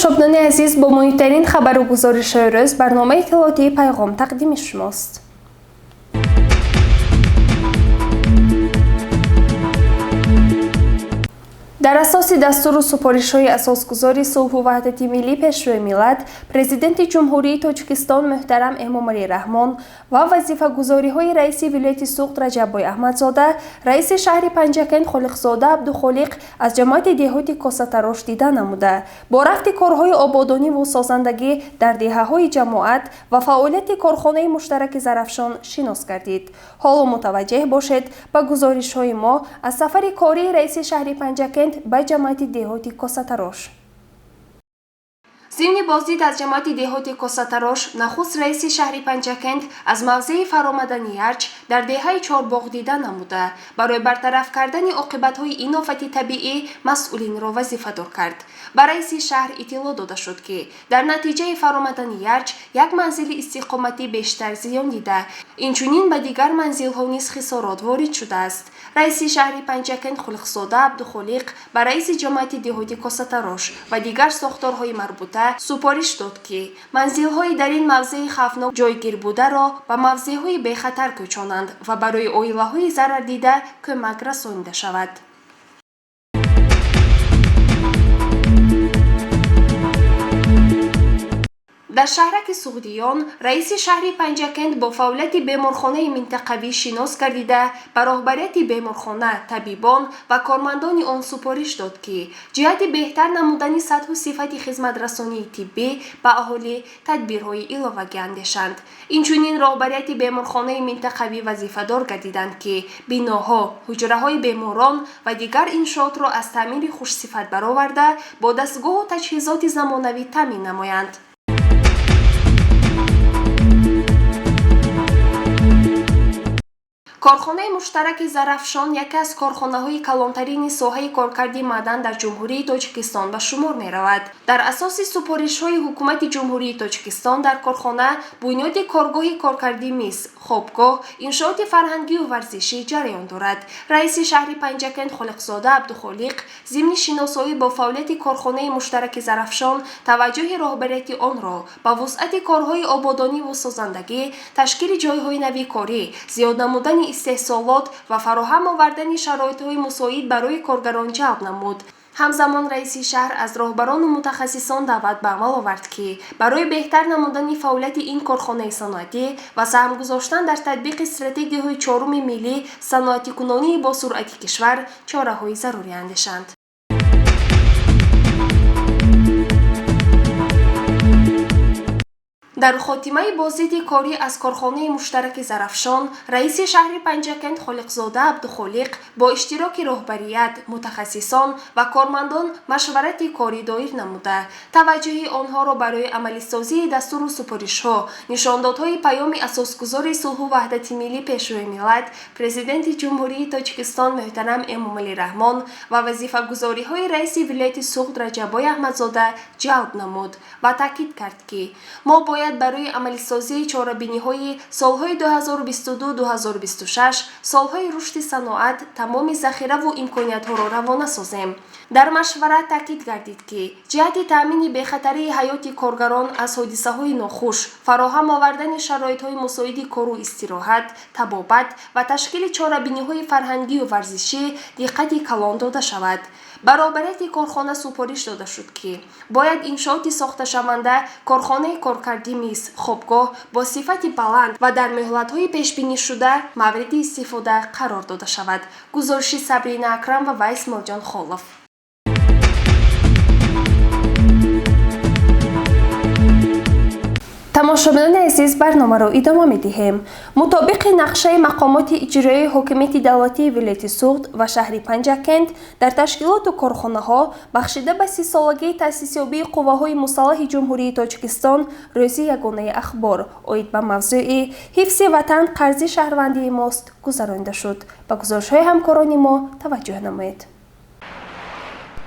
тамошобинони азиз, бо муҳимтарин хабару гузоришҳои рӯз барномаи иттилоотии пайғом тақдими шумост. дар асоси дастуру супоришҳои асосгузори сулҳу ваҳдати миллӣ пешрӯи миллат, президенти ҷумҳурии Тоҷикистон муҳтарам Эмомалӣ Раҳмон ва вазифагузориҳои раиси вилояти Суғд Раҷаббой Аҳмадзода, раиси шаҳри Панҷакент Холиқзода Абдухолиқ аз ҷамоати деҳоти Косатарош дидан намуда, бо рафти корҳои ободониву созандагӣ дар деҳаҳои ҷамоат ва фаъолияти корхонаи муштараки Зарафшон шинос гардид. ҳоло мутаваҷҷеҳ бошед ба гузоришҳои мо аз сафари кории раиси шаҳри Панҷакент ба ҷамоати деҳоти Косатарош. зимни боздид аз ҷамоати деҳоти Косатарош, нахуст раиси шаҳри Панҷакент аз мавзеи фаромадани Ярч дар деҳаи Чорбоғ дидан намуда, барои бартараф кардани оқибатҳои ин офати табиӣ масъулинро вазифадор кард. ба раиси шаҳр иттилоъ дода шуд, ки дар натиҷаи фаромадани Ярч як манзили истиқоматӣ бештар зиён дида, инчунин ба дигар манзилҳо низ хисорот ворид шудааст. раиси шаҳри Панҷакент Холиқзода Абдухолиқ ба раиси ҷамоати деҳоти Косатарош ва дигар сохторҳои марбута супориш дод, ки манзилҳои дар ин мавзеи хавфнок ҷойгир бударо ба мавзеъҳои бехатар кӯчонанд ва барои оилаҳои зарардида кӯмак расонида шавад. дар шаҳраки Суғдиён, раиси шаҳри Панҷакент бо фаъолияти беморхонаи минтақавӣ шинос гардида, ба роҳбарияти беморхона, табибон ва кормандони он супориш дод, ки ҷиҳати беҳтар намудани сатҳу сифати хизматрасонии тиббӣ ба аҳолӣ тадбирҳои иловагӣ андешанд. инчунин роҳбарияти беморхонаи минтақавӣ вазифадор гардиданд, ки биноҳо, ҳуҷраҳои беморон ва дигар иншоотро аз таъмири хушсифат бароварда, бо дастгоҳу таҷҳизоти замонавӣ таъмин намоянд. корхонаи муштараки Зарафшон яке аз корхонаҳои калонтарини соҳаи коркарди маъдан дар ҷумҳурии Тоҷикистон ба шумор меравад. дар асоси супоришҳои ҳукумати ҷумҳурии Тоҷикистон дар корхона бунёди коргоҳи коркарди мис, хобгоҳ, иншооти фарҳангию варзишӣ ҷараён дорад. раиси шаҳри Панҷакент Холиқзода Абдухолиқ зимни шиносоӣ бо фаъолияти корхонаи муштараки Зарафшон таваҷҷӯҳи роҳбарияти онро ба вусъати корҳои ободониву созандагӣ, ташкили ҷойҳои нави корӣ, зиёд намудани истеҳсолот ва фароҳам овардани шароитҳои мусоид барои коргарон ҷалб намуд. ҳамзамон раиси шаҳр аз роҳбарону мутахассисон даъват ба амал овард, ки барои беҳтар намудани фаъолияти ин корхонаи саноатӣ ва саҳм гузоштан дар татбиқи стратегияҳои чоруми миллӣ саноатикунонии босуръати кишвар чораҳои зарурӣ андешанд. дар хотимаи боздиди корӣ аз корхонаи муштараки Зарафшон, раиси шаҳри Панҷакент Холиқзода Абдухолиқ бо иштироки роҳбарият, мутахассисон ва кормандон машварати корӣ доир намуда, таваҷҷӯҳи онҳоро барои амалисозии дастуру супоришҳо, нишондодҳои паёми асосгузори сулҳу ваҳдати миллӣ пешрӯи миллат, президенти ҷумҳурии Тоҷикистон муҳтарам Эмомалӣ Раҳмон ва вазифагузориҳои раиси вилояти Суғд Раҷаббой Аҳмадзода ҷалб намуд ва таъкид кард, ки мо бояд барои амалисозии чорабиниҳои солҳои 2022-2026 солҳои рушди саноат тамоми захираву имкониятҳоро равона созем. дар машварат таъкид гардид, ки ҷиҳати таъмини бехатарии ҳаёти коргарон аз ҳодисаҳои нохуш, фароҳам овардани шароитҳои мусоиди кору истироҳат, табобат ва ташкили чорабиниҳои фарҳангию варзишӣ диққати калон дода шавад. ба роҳбарияти корхона супориш дода шуд, ки бояд иншооти сохташаванда корхонаи коркарди мис, хобгоҳ бо сифати баланд ва дар муҳлатҳои пешбинишуда мавриди истифода қарор дода шавад. гузориши Сабрина Акрам ва Вайс Молҷон Холов. тамошобинони азиз, барномаро идома медиҳем. мутобиқи нақшаи мақомоти иҷроии ҳокимияти давлатии вилояти Суғд ва шаҳри Панҷакент дар ташкилоту корхонаҳо бахшида ба 30-солагии таъсисёбии қувваҳои мусаллаҳи ҷумҳурии Тоҷикистон рӯзи ягонаи ахбор оид ба мавзӯи ҳифзи ватан қарзи шаҳрвандии мост гузаронида шуд. ба гузоришҳои ҳамкорони мо таваҷҷӯҳ намоед.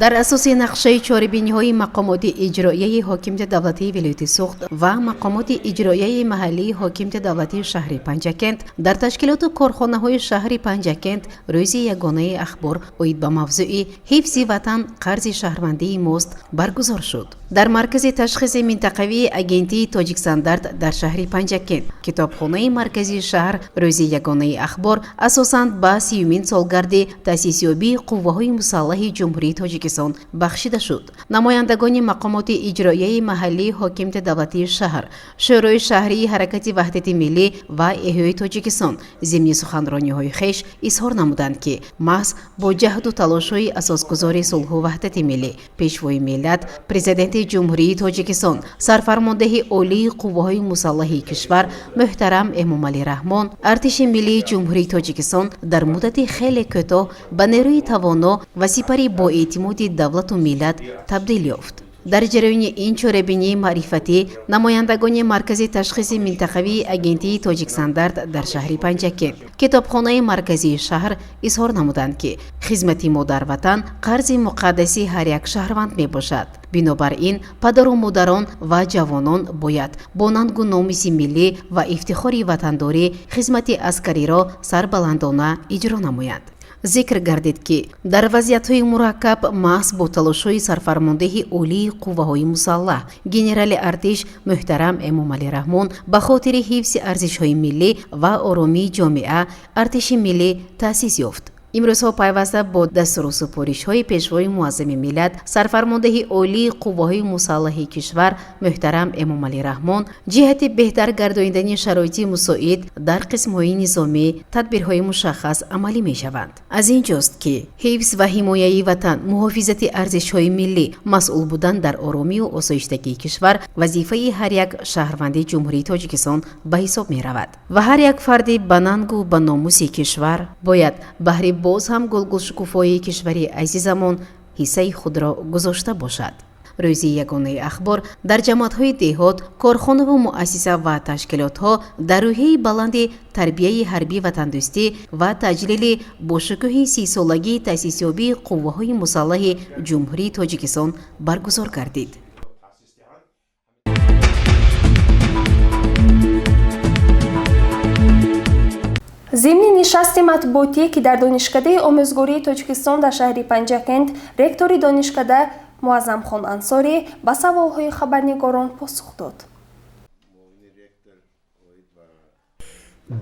در اساس نقشه چاره‌بینی‌های مقامات اجرایی حاکمیت دولتی ولایت سوخت و مقامات اجرایی محلی حاکمیت دولتی شهر پنجکند در تشکیلات کارخانه‌های شهر پنجکند روز یگانه اخبار اوید به موضوع حفظ وطن قرض شهروندی ماست برگزار شد. در مرکز تشخیص منطقوی اگنتی تاجیک استاندارد در شهر پنجکند کتابخانه مرکزی شهر روز یگانه اخبار اساساً با 30مین سالگرد تأسیسیابی قوه‌های مسلح جمهوری تاجیکستان بخشیده شد. نمایندگان مقامات اجرایی محلی حاکمیت دولتی شهر، شورای شهری حرکت وحدت ملی و احیای تاجیکستان ضمن سخنرانی‌های خویش اظهار نمودند که محض با جهد و تلاش‌های اساسگذار صلح و وحدت ملی، پیشوای ملت، پرزیدنت جمهوری تاجیکستان، سرفرمانده عالی قوه‌های مسلح کشور محترم امامعلی رحمان، ارتش ملی جمهوری تاجیکستان در مدت خیلی کوتاه به نیروی توانا و سپری با اعتماد دولت و ملت تبدیل یافت. در جریان این چاره‌بینی معرفتی نمایندگان مرکز تشخیص منطقوی اگنتی تاجیک استاندارد در شهر پنجکند کتابخانه مرکزی شهر اظهار نمودند که خدمت ما در وطن قرض مقدسی هر یک شهروند می باشد. بنابراین پدر و مادران و جوانان باید با ننگ و ناموس ملی و افتخار وطنداری خدمت عسکری را سربلندانه اجرا نمایند. ذکر گردید که در وضعیت‌های مرکب محض با تلاش‌های سرفرمانده عالی قوه‌های مسلح گنرال ارتش محترم امامعلی رحمان به خاطر حفظ ارزش‌های ملی و آرامی جامعه ارتش ملی تأسیس یافت. امروزها پیوسته با دستور و سپارش‌های پیشوای معظم ملت سرفرمانده عالی قوه‌های مسلح کشور محترم امامعلی رحمان جهت بهتر گردانیدن شرایط مساعد در قسم‌های نظامی تدبیرهای مشخص عملی می‌شوند. از اینجاست که حفظ و حمایت وطن، محافظت ارزش‌های ملی، مسئول بودن در آرامی و آسایشگی کشور وظیفه هر یک شهروند جمهوری تاجیکستان به حساب می‌رود و هر یک فرد به ننگ و به ناموس کشور باید بهره باز هم گلگشکوفای کشوری عزیزمان حصه خود را گذاشته باشد. روز یگانه اخبار در جماعت‌های دهات، کارخانه و مؤسسه و تشکیلات‌ها در روحیه بلند تربیه حربی وطندوستی و تجلیل با شکوه 30 سالگی تأسیسیابی قوه‌های مسلح جمهوری تاجیکستان برگزار گردید. ضمن نشست مطبوعاتی که در دانشکده آموزگاری تاجیکستان در شهر پنجکند رکتور دانشکده معظم خان انصاری به سوالهای خبرنگاران پاسخ داد.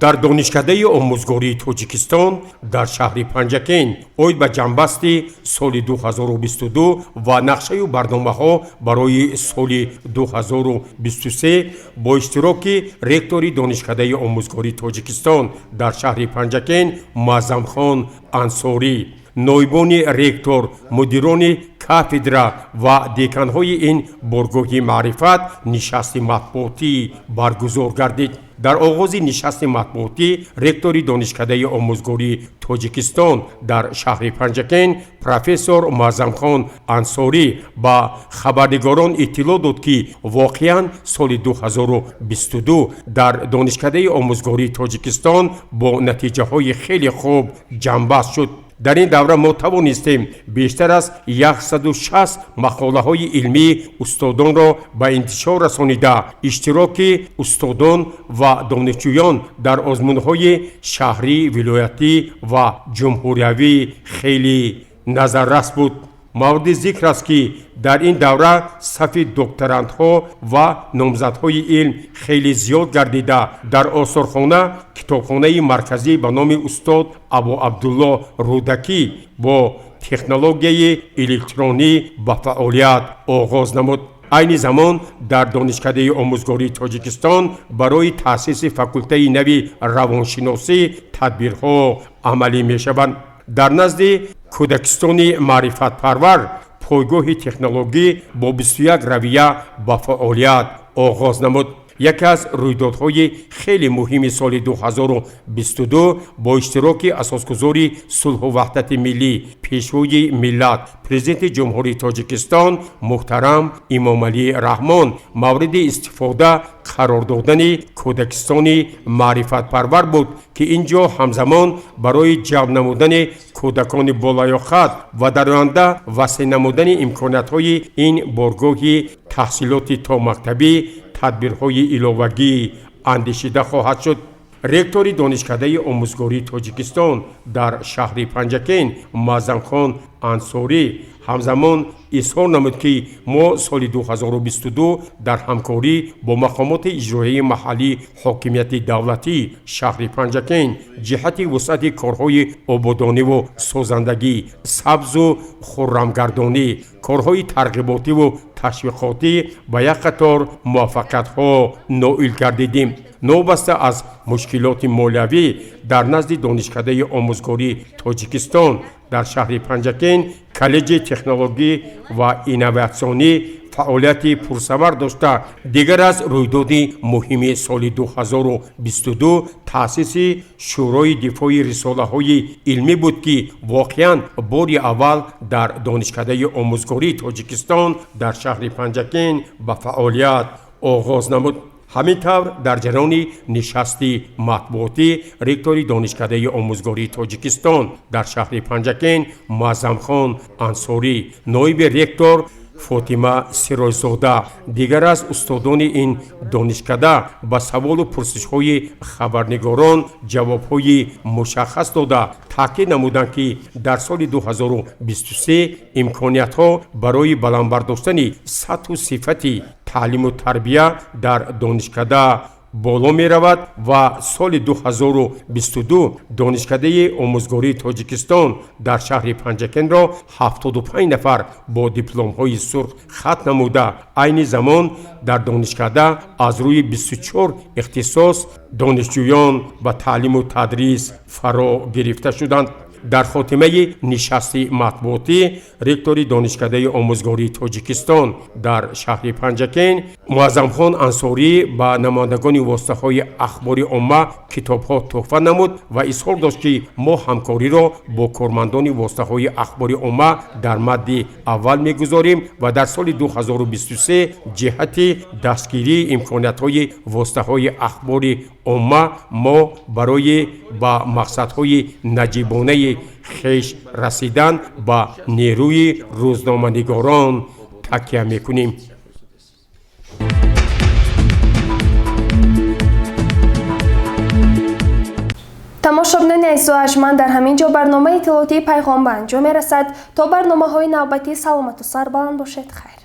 در دانشکده آموزگاری تاجیکستان در شهر پنجکند اوید به جنبستی سال 2022 و نقشه و برنامه‌ها برای سال 2023 با اشتراک رکتور دانشکده آموزگاری تاجیکستان در شهر پنجکند معظم خان انصاری، نایبان رکتور، مدیران کاتدرا و دکان‌های این بارگاه معرفت نشست مطبوعاتی برگزار گردید. در آغاز نشست مطبوعاتی رکتور دانشکده آموزگاری تاجیکستان در شهر پنجکند پروفسور معظم خان انصاری با خبرنگاران اطلاع داد که واقعاً سال 2022 در دانشکده آموزگاری تاجیکستان با نتیجه های خیلی خوب جنبست شد. در این دوره ما توانستیم بیشتر از 160 مقاله های علمی استادان را به انتشار رسانیده اشتراک استادان و دانشجویان در آزمون‌های شهری، ولایتی و جمهوریوی خیلی نظررس بود. مورد ذکر است که در این دوره صف دکترندها و نامزدهای علم خیلی زیاد گردیده. در آثارخانه کتابخانه مرکزی به نام استاد ابو عبدالله رودکی با تکنولوژی الکترونی به فعالیت آغاز نمود. این زمان در دانشکده آموزگاری تاجیکستان برای تأسیس فاکولته نوی روانشناسی تدبیرها عملی می شوند. در نزد کودکستان معرفت پرور پایگاه تکنولوژی با 21 رویه به فعالیت آغاز نمود. یکی از رویدادهای خیلی مهم سال 2022 با اشتراک اساسگذاری صلح و وحدت ملی پیشروی ملت پرزیدنت جمهوری تاجیکستان محترم امامعلی رحمان مورد استفاده قرار دادن کودکستان معرفت پرور بود که اینجا همزمان برای جلب نمودن کودکان بالایاخت و در آینده وسیع نمودن امکانات‌های این بارگاه تحصیلات تا مکتبی تدبیرهای علاوگی اندیشیده خواهد شد. رکتور دانشکده آموزگاری تاجیکستان در شهر پنجکین معظمخان انصاری همزمان اظهار نمود که ما سال 2022 در همکاری با مقامات اجرایی محلی حاکمیت دولتی شهر پنجکین جهت وسعت کارهای آبادانی و سازندگی سبز و خرمگردانی کارهای ترغیباتی و تشویقاتی و یک قطار موفقیت‌ها نائل گردیدیم. نوبسته از مشکلات مالیوی در نزد دانشکده آموزگاری تاجیکستان در شهر پنجکین کالج تکنولوژی و اینواسیونی فعالیت پرثمر داشته. دیگر از رویداد مهم سال 2022 تأسیس شورای دفاع رساله‌های علمی بود که واقعاً بار اول در دانشکده آموزگاری تاجیکستان در شهر پنجکین به فعالیت آغاز نمود. همینطور در جریان نشست مطبوعاتی رکتور دانشکده آموزگاری تاجیکستان در شهر پنجکین معظمخان انصاری نایب رکتور فاطمه سرایزاده دیگر از استادان این دانشکده به سوال و پرسش‌های خبرنگاران جواب‌های مشخص داده تاکید نمودند که در سال 2023 امکانیت‌ها برای بلند برداشتن سطح و صفت تعلیم و تربیت در دانشکده بالا می رود و سال 2022 دانشکده آموزگاری تاجیکستان در شهر پنجکین را 75 نفر با دیپلم های سرخ ختم نموده. عین زمان در دانشکده از روی 24 اختصاص دانشجویان و تعلیم و تدریس فرا گرفته شدند. در خاتمه نشست مطبوعاتی رکتور دانشکده آموزگاری تاجیکستان در شهر پنجکین معظمخان انصاری به نمایندگان واسطه‌های اخباری عامه کتاب‌ها تحفه نمود و اظهار داشت که ما همکاری را با کارمندان واسطه‌های اخباری عامه در مد اول می‌گذاریم و در سال 2023 جهت دستگیری امکانات‌های واسطه‌های اخباری عامه ما برای با مقصدهای نجیبانه خیش رسیدن با نیروی روزنامه‌نگاران تکیه می‌کنیم. تماشاگران عزیز و ارجمند در همین جا برنامه اطلاعاتی پیغام به انجام می‌رسد. تا برنامه‌های نوبتی سلامت و سربلند باشید. خیر.